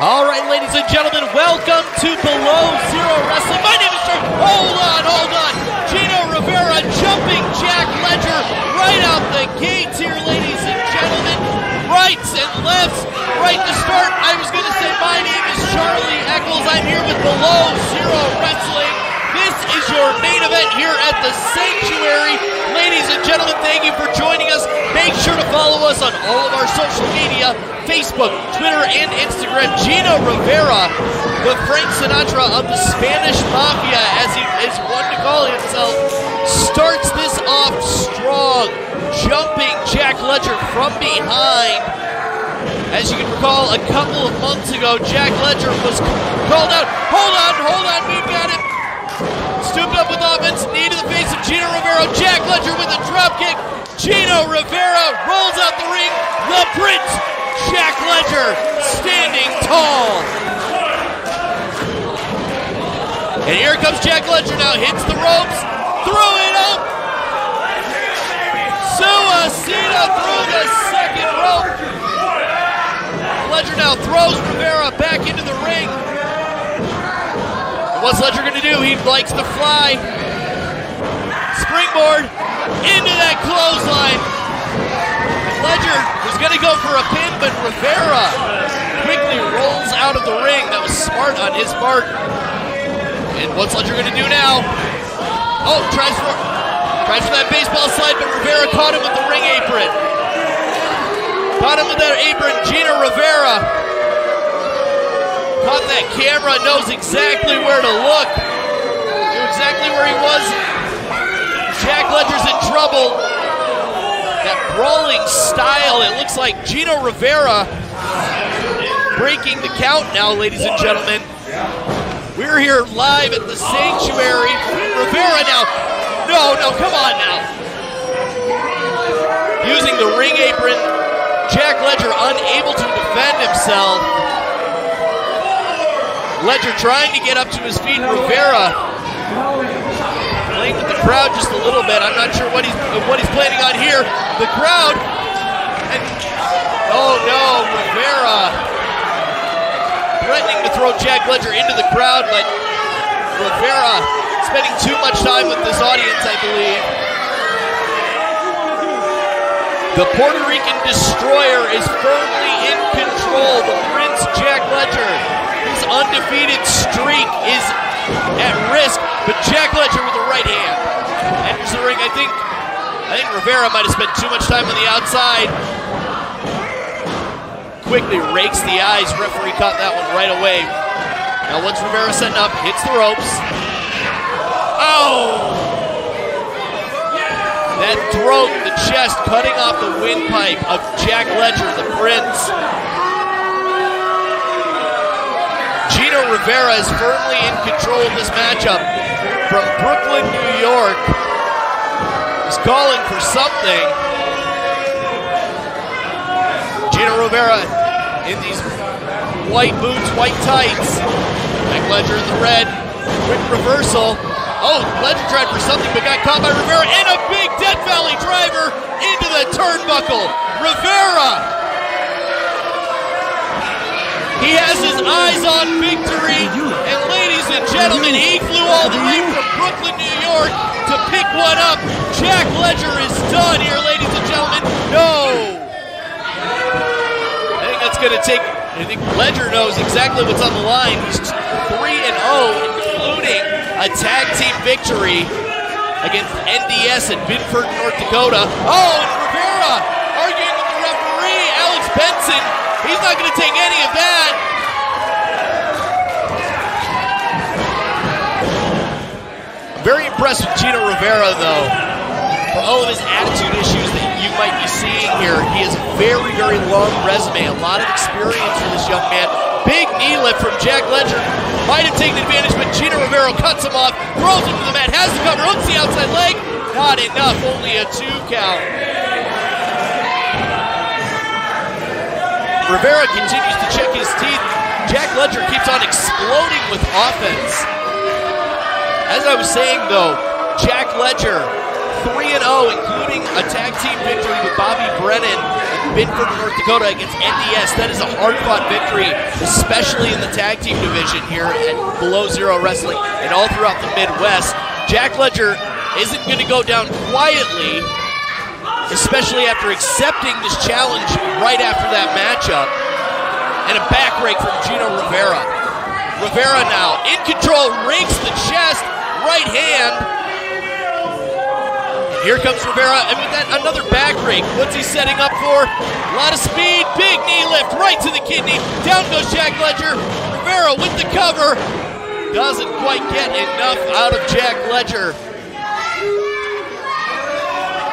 All right, ladies and gentlemen, welcome to Below Zero Wrestling. My name is George. Hold on. Gino Rivera jumping Jack Ledger right out the gates here, ladies and gentlemen. Rights and lefts, right to start. I was going to say my name is Charlie Eccles. I'm here with Below Zero Wrestling. This is your main event here at the Sanctuary. Ladies and gentlemen, thank you for joining us. Make sure to follow us on all of our social media, Facebook, Twitter, and Instagram. Gino Rivera, the Frank Sinatra of the Spanish Mafia, as he is one to call himself, starts this off strong, jumping Jack Ledger from behind. As you can recall, a couple of months ago, Jack Ledger was called out. Hold on, we've got him. Stooped up with offense, knee to the face of Gino Rivera. Jack Ledger with a drop kick. Gino Rivera rolls out the ring. The Prince, Jack Ledger, standing tall. And here comes Jack Ledger now. Hits the ropes. Throw it up. Suicida through the second rope. Ledger now throws Rivera back into the ring. What's Ledger going to do? He likes to fly. Springboard into that clothesline. Ledger was going to go for a pin, but Rivera quickly rolls out of the ring. That was smart on his part. And what's Ledger going to do now? Oh, tries for that baseball slide, but Rivera caught him with the ring apron. Caught him with that apron. Gino Rivera caught that camera, knows exactly where to look. Knew exactly where he was. Jack Ledger's in trouble. That brawling style, it looks like Gino Rivera breaking the count now, ladies and gentlemen. We're here live at the Sanctuary. Rivera now. No, come on now. Using the ring apron. Jack Ledger unable to defend himself. Ledger trying to get up to his feet. Rivera playing with the crowd just a little bit. I'm not sure what he's planning on here. The crowd, and oh no, Rivera threatening to throw Jack Ledger into the crowd, but Rivera spending too much time with this audience, I believe. The Puerto Rican Destroyer is firmly in control. The Prince, Jack Ledger. His undefeated streak is at risk, but Jack Ledger with the right hand enters the ring. I think Rivera might have spent too much time on the outside. Quickly rakes the eyes. Referee caught that one right away. Now once Rivera setting up, hits the ropes. Oh! That throat, the chest, cutting off the windpipe of Jack Ledger, the Prince. Gino Rivera is firmly in control of this matchup from Brooklyn, New York. He's calling for something. Gino Rivera in these white boots, white tights. Jack Ledger in the red. Quick reversal. Oh, Ledger tried for something but got caught by Rivera. And a big Death Valley driver into the turnbuckle. Rivera. He has his eyes on victory, and ladies and gentlemen, he flew all the way from Brooklyn, New York to pick one up. Jack Ledger is done here, ladies and gentlemen. No! I think Ledger knows exactly what's on the line. He's 3-0, including a tag team victory against NDS in Binford, North Dakota. Oh, and Rivera arguing with the referee, Alex Benson. He's not going to take any of that. I'm very impressed with Gino Rivera, though. For all of his attitude issues that you might be seeing here, he has a very, very long resume, a lot of experience for this young man. Big knee lift from Jack Ledger. Might have taken advantage, but Gino Rivera cuts him off, throws him to the mat, has the cover, hooks the outside leg. Not enough, only a 2 count. Rivera continues to check his teeth. Jack Ledger keeps on exploding with offense. As I was saying, though, Jack Ledger 3-0, including a tag team victory with Bobby Brennan in Binford, North Dakota against NDS. That is a hard-fought victory, especially in the tag team division here at Below Zero Wrestling and all throughout the Midwest. Jack Ledger isn't going to go down quietly, especially after accepting this challenge right after that matchup. And a back rake from Gino Rivera. Rivera now in control, rakes the chest, right hand. And here comes Rivera, and with that, another back rake. What's he setting up for? A lot of speed, big knee lift, right to the kidney. Down goes Jack Ledger. Rivera with the cover. Doesn't quite get enough out of Jack Ledger.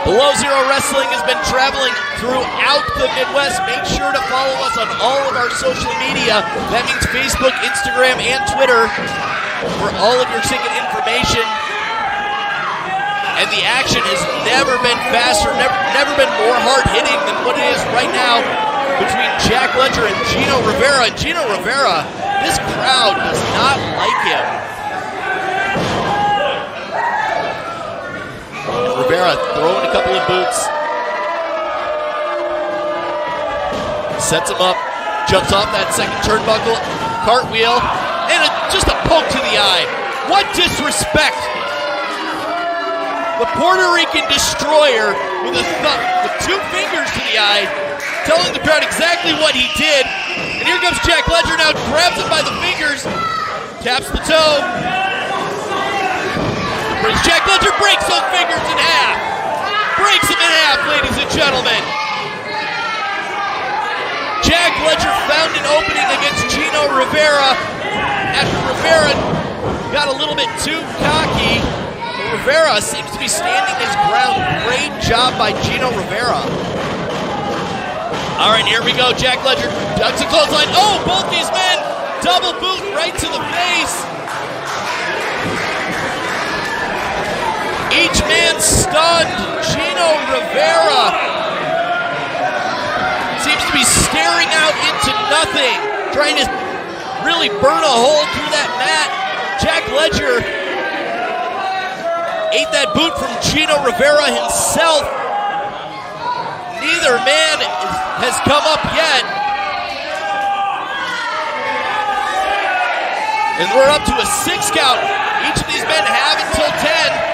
Below Zero Wrestling has been traveling throughout the Midwest. Make sure to follow us on all of our social media. That means Facebook, Instagram, and Twitter for all of your ticket information. And the action has never been faster, never been more hard-hitting than what it is right now between Jack Ledger and Gino Rivera. And Gino Rivera, this crowd does not like him. Rivera throwing a couple of boots. Sets him up. Jumps off that second turnbuckle. Cartwheel. And just a poke to the eye. What disrespect. The Puerto Rican Destroyer with with 2 fingers to the eye, telling the crowd exactly what he did. And here comes Jack Ledger now. Grabs him by the fingers. Taps the toe. Jack Ledger breaks those fingers in half. Breaks them in half, ladies and gentlemen. Jack Ledger found an opening against Gino Rivera after Rivera got a little bit too cocky. Rivera seems to be standing his ground. Great job by Gino Rivera. All right, here we go. Jack Ledger ducks a clothesline. Oh, both these men double boot right to the face. Each man stunned. Gino Rivera seems to be staring out into nothing, trying to really burn a hole through that mat. Jack Ledger ate that boot from Gino Rivera himself. Neither man has come up yet. And we're up to a 6 count. Each of these men have until 10.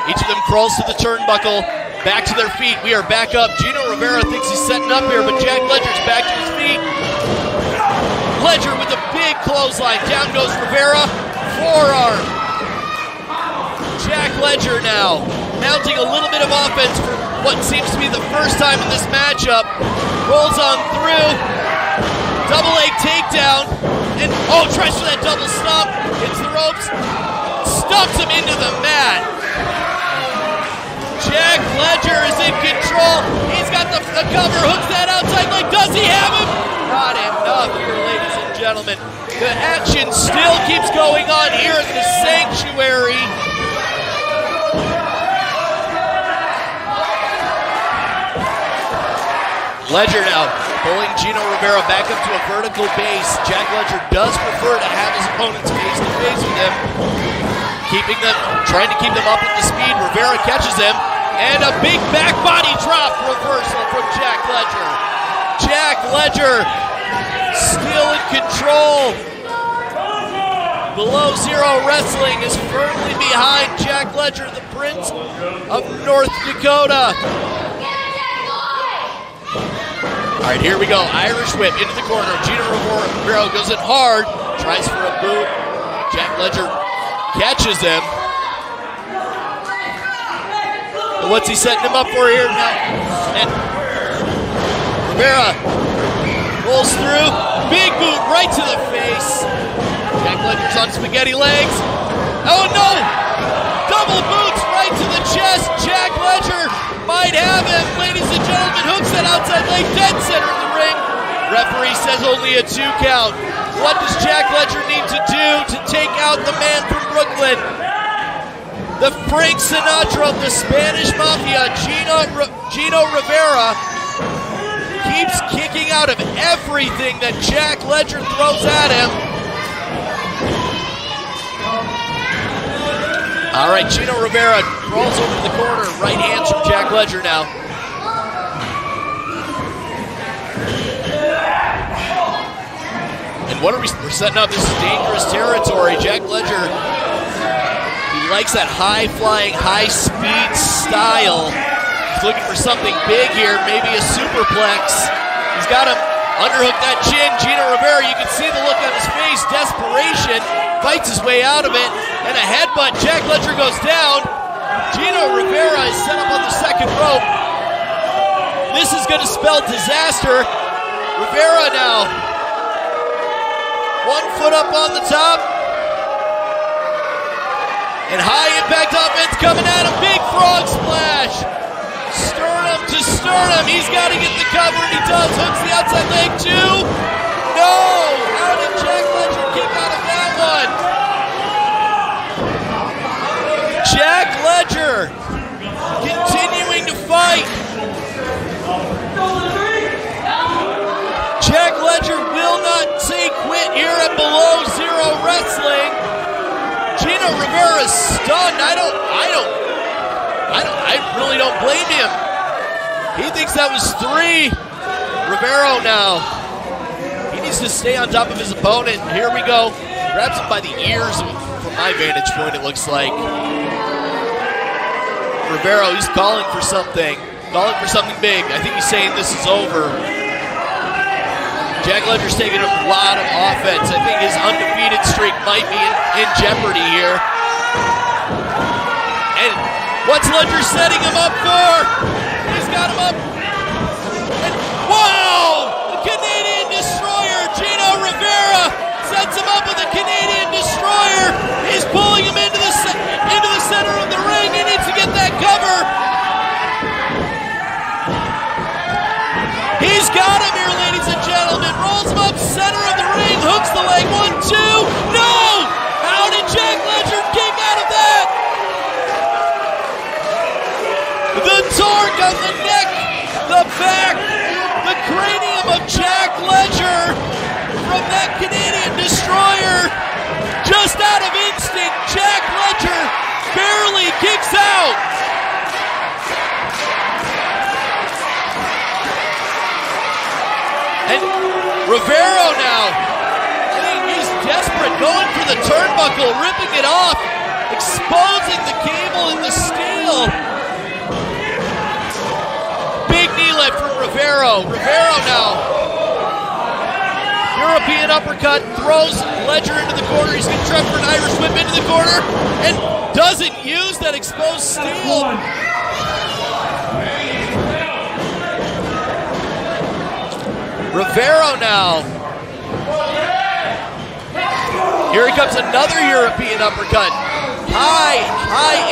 Each of them crawls to the turnbuckle, back to their feet. We are back up. Gino Rivera thinks he's setting up here, but Jack Ledger's back to his feet. Ledger with a big clothesline. Down goes Rivera. Forearm. Jack Ledger now mounting a little bit of offense for what seems to be the first time in this matchup. Rolls on through. Double leg takedown. And, oh, tries for that double stomp. Hits the ropes. Stomps him into the mat. Jack Ledger is in control. He's got the cover, hooks that outside leg. Does he have him? Not enough here, ladies and gentlemen. The action still keeps going on here at the Sanctuary. Ledger now pulling Gino Rivera back up to a vertical base. Jack Ledger does prefer to have his opponents face to face with him. Trying to keep them up with the speed. Rivera catches him. And a big back body drop reversal from Jack Ledger. Jack Ledger still in control. Below Zero Wrestling is firmly behind Jack Ledger, the Prince of North Dakota. All right, here we go. Irish whip into the corner. Gino Rivera goes in hard. Tries for a boot. Jack Ledger catches him. And what's he setting him up for here now? And Rivera rolls through. Big boot right to the face. Jack Ledger's on spaghetti legs. Oh no! Double boots right to the chest. Jack Ledger might have him. Ladies and gentlemen, hooks that outside leg dead center of the ring. Referee says only a 2 count. What does Jack Ledger need to do to take out the man from Brooklyn? The Frank Sinatra of the Spanish Mafia, Gino Rivera, keeps kicking out of everything that Jack Ledger throws at him. All right, Gino Rivera rolls over to the corner. Right hands from Jack Ledger now. And what are we're setting up? This is dangerous territory. Jack Ledger, he likes that high-flying, high-speed style. He's looking for something big here, maybe a superplex. He's got him underhook that chin. Gino Rivera, you can see the look on his face, desperation, fights his way out of it, and a headbutt. Jack Ledger goes down. Gino Rivera is set up on the second rope. This is going to spell disaster. Rivera now, 1 foot up on the top, and high impact offense coming at him. Big frog splash. Sternum to sternum. He's got to get the cover, and he does. Hooks the outside leg, too. No! How did Jack Ledger kick out of that one? Jack Ledger continuing to fight. Jack Ledger will not say quit here at Below Zero Wrestling. Gino Rivera is stunned. I really don't blame him. He thinks that was 3. Rivera now. He needs to stay on top of his opponent. Here we go. Grabs him by the ears from my vantage point, it looks like. Rivera, he's calling for something. Calling for something big. I think he's saying this is over. Jack Ledger's taking a lot of offense. I think his undefeated streak might be in jeopardy here. And what's Ledger setting him up for? He's got him up. And wow! The Canadian Destroyer, Gino Rivera, sets him up with a Canadian Destroyer. He's pulling him into the center of the ring. He needs to get that cover. He's got him here, ladies and gentlemen. Rolls him up, center of the ring, hooks the leg. 1, 2. No! How did Jack Ledger kick out of that? The torque on the neck, the back, the cranium of Jack Ledger from that Canadian Destroyer. Just out of instinct, Jack Ledger barely kicks out. And Rivera now, he's desperate, going for the turnbuckle, ripping it off, exposing the cable and the steel. Big knee lift from Rivera. Rivera now, European uppercut, throws Ledger into the corner. He's going to try for an Irish whip into the corner, and doesn't use that exposed steel. Rivera now. Here he comes, another European uppercut. High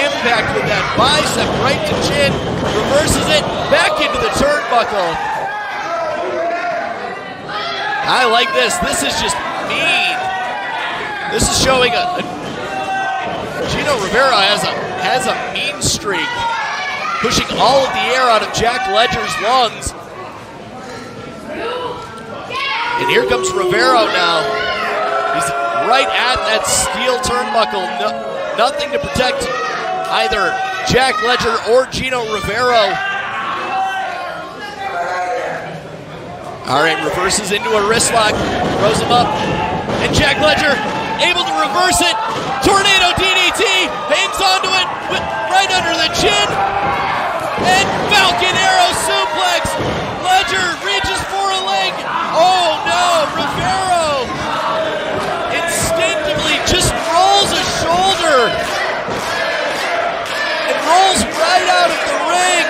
impact with that bicep right to chin. Reverses it back into the turnbuckle. I like this. This is just mean. This is showing Gino Rivera has a mean streak, pushing all of the air out of Jack Ledger's lungs. And here comes Rivera now. He's right at that steel turnbuckle. Nothing to protect either Jack Ledger or Gino Rivera. All right, reverses into a wrist lock, throws him up. And Jack Ledger able to reverse it. Tornado DDT, hangs onto it right under the chin. And Falcon Arrow suplex. Ledger reaches for a leg. Oh no, Rivera instinctively just rolls a shoulder and rolls right out of the ring.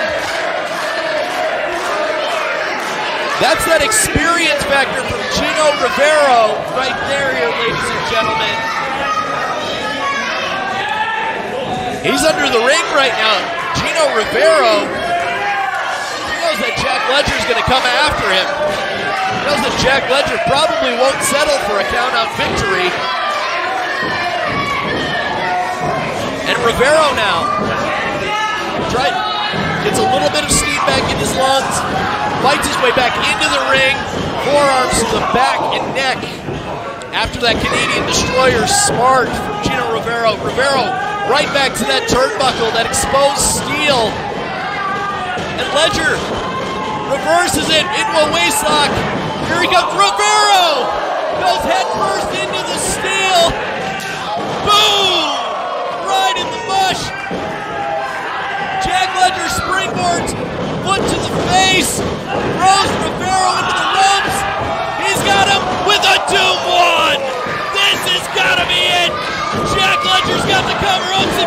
That's that experience factor from Gino Rivera right there here, ladies and gentlemen. He's under the ring right now. Gino Rivera, he knows that Jack Ledger's going to come after him. He knows that Jack Ledger probably won't settle for a count-out victory. And Rivera now gets a little bit of steam back in his lungs, fights his way back into the ring, forearms to the back and neck. After that Canadian Destroyer smart from Gino Rivera. Rivera right back to that turnbuckle, that exposed steel. And Ledger reverses it into a waistlock. Here he comes, Rivera! Goes head first into the steel. Boom! Right in the bush. Jack Ledger springboards, foot to the face, throws Rivera into the ropes. He's got him with a Doom 1. This has got to be it. Jack Ledger's got the cover, ropes